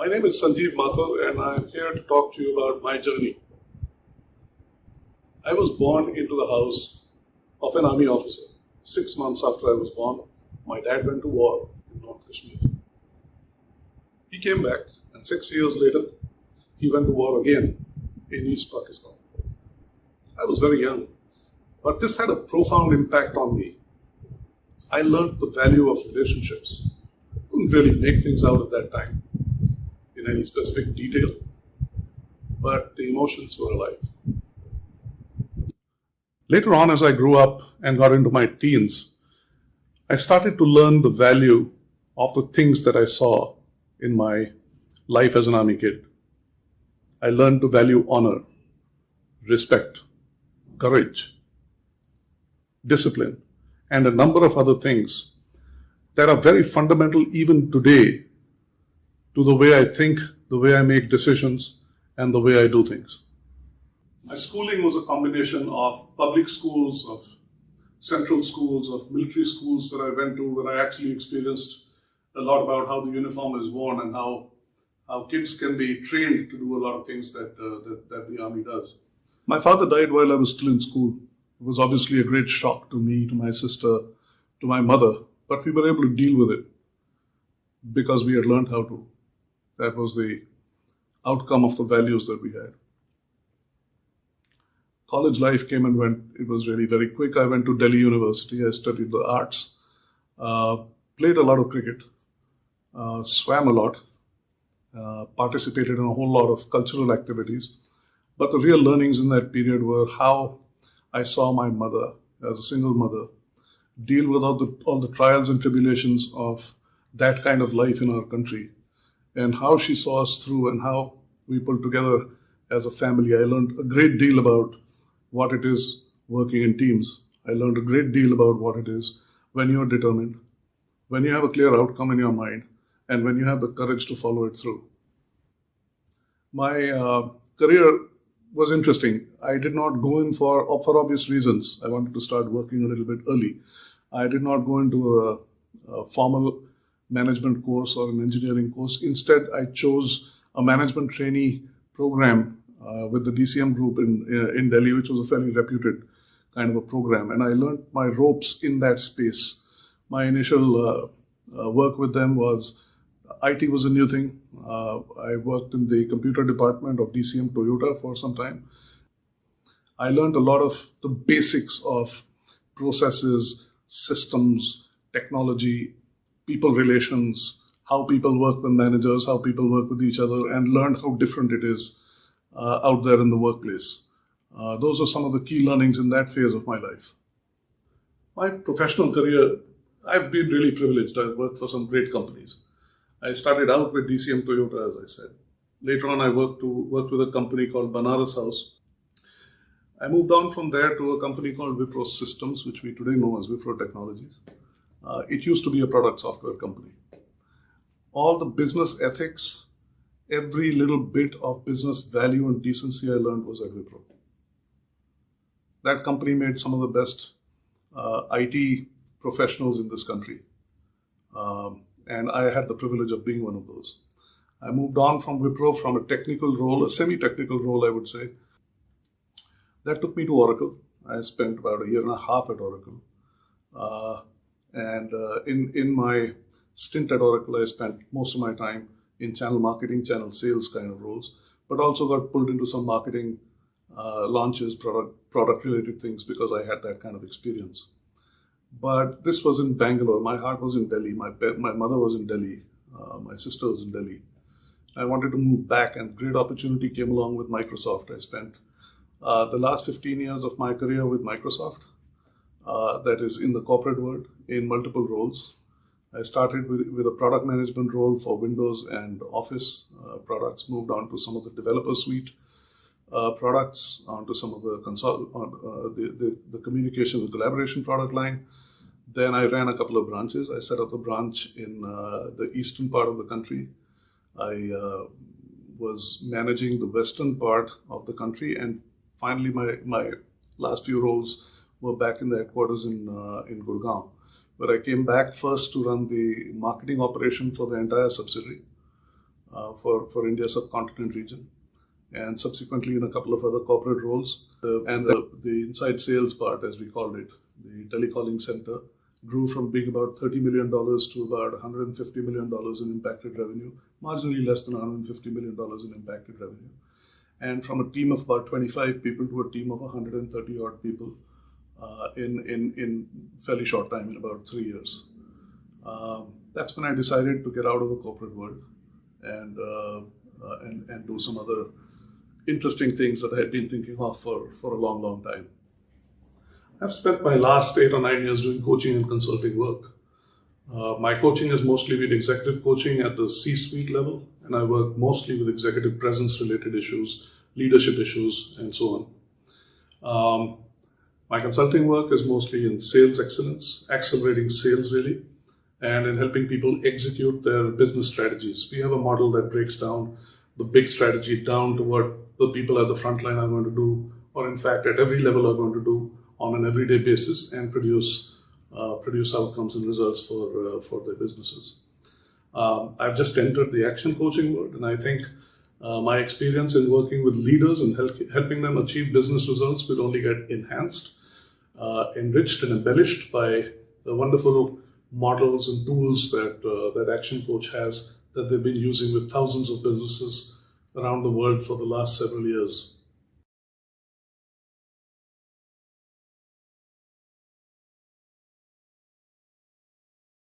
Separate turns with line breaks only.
My name is Sanjeev Mathur and I am here to talk to you about my journey. I was born into the house of an army officer. 6 months after I was born, my dad went to war in North Kashmir. He came back and 6 years later, he went to war again in East Pakistan. I was very young, but this had a profound impact on me. I learned the value of relationships. Couldn't really make things out at that time in any specific detail, but the emotions were alive. Later on, as I grew up and got into my teens, I started to learn the value of the things that I saw in my life as an army kid. I learned to value honor, respect, courage, discipline, and a number of other things that are very fundamental even today to the way I think, the way I make decisions, and the way I do things. My schooling was a combination of public schools, of central schools, of military schools that I went to, where I actually experienced a lot about how the uniform is worn and how kids can be trained to do a lot of things that the army does. My father died while I was still in school. It was obviously a great shock to me, to my sister, to my mother, but we were able to deal with it because we had learned how to. That was the outcome of the values that we had. College life came and went. It was really very quick. I went to Delhi University. I studied the arts, played a lot of cricket, swam a lot, participated in a whole lot of cultural activities. But the real learnings in that period were how I saw my mother, as a single mother, deal with all the trials and tribulations of that kind of life in our country, and how she saw us through and how we pulled together as a family. I learned a great deal about what it is working in teams. I learned a great deal about what it is when you're determined, when you have a clear outcome in your mind, and when you have the courage to follow it through. My career was interesting. I did not go in for obvious reasons. I wanted to start working a little bit early. I did not go into a formal management course or an engineering course. Instead, I chose a management trainee program with the DCM group in Delhi, which was a fairly reputed kind of a program. And I learned my ropes in that space. My initial work with them was, IT was a new thing. I worked in the computer department of DCM Toyota for some time. I learned a lot of the basics of processes, systems, technology, people relations, how people work with managers, how people work with each other, and learned how different it is out there in the workplace. Those are some of the key learnings in that phase of my life. My professional career, I've been really privileged. I've worked for some great companies. I started out with DCM Toyota, as I said. Later on, I worked with a company called Banaras House. I moved on from there to a company called Wipro Systems, which we today know as Wipro Technologies. It used to be a product software company. All the business ethics, every little bit of business value and decency I learned was at Wipro. That company made some of the best IT professionals in this country. And I had the privilege of being one of those. I moved on from Wipro from a technical role, a semi-technical role, I would say. That took me to Oracle. I spent about a year and a half at Oracle. In my stint at Oracle, I spent most of my time in channel marketing, channel sales kind of roles, but also got pulled into some marketing launches, product-related things because I had that kind of experience. But this was in Bangalore. My heart was in Delhi. My mother was in Delhi. My sister was in Delhi. I wanted to move back, and great opportunity came along with Microsoft. I spent the last 15 years of my career with Microsoft, that is in the corporate world, in multiple roles. I started with a product management role for Windows and Office products, moved on to some of the developer suite products, onto some of the communication and collaboration product line. Then I ran a couple of branches. I set up a branch in the eastern part of the country. I was managing the western part of the country, and finally my last few roles were back in the headquarters in Gurgaon, where I came back first to run the marketing operation for the entire subsidiary. for India subcontinent region, and subsequently in a couple of other corporate roles. The inside sales part, as we called it, the telecalling center, grew from being about $30 million to about $150 million in impacted revenue, marginally less than $150 million in impacted revenue. And from a team of about 25 people to a team of 130 odd people in fairly short time, in about 3 years. That's when I decided to get out of the corporate world and do some other interesting things that I had been thinking of for a long, long time. I've spent my last 8 or 9 years doing coaching and consulting work. My coaching has mostly been executive coaching at the C-suite level, and I work mostly with executive presence related issues, leadership issues, and so on. My consulting work is mostly in sales excellence, accelerating sales really, and in helping people execute their business strategies. We have a model that breaks down the big strategy down to what the people at the front line are going to do, or in fact at every level are going to do on an everyday basis, and produce outcomes and results for their businesses. I've just entered the action coaching world, and I think my experience in working with leaders and helping them achieve business results will only get enhanced, enriched and embellished by the wonderful models and tools that ActionCOACH has, that they've been using with thousands of businesses around the world for the last several years.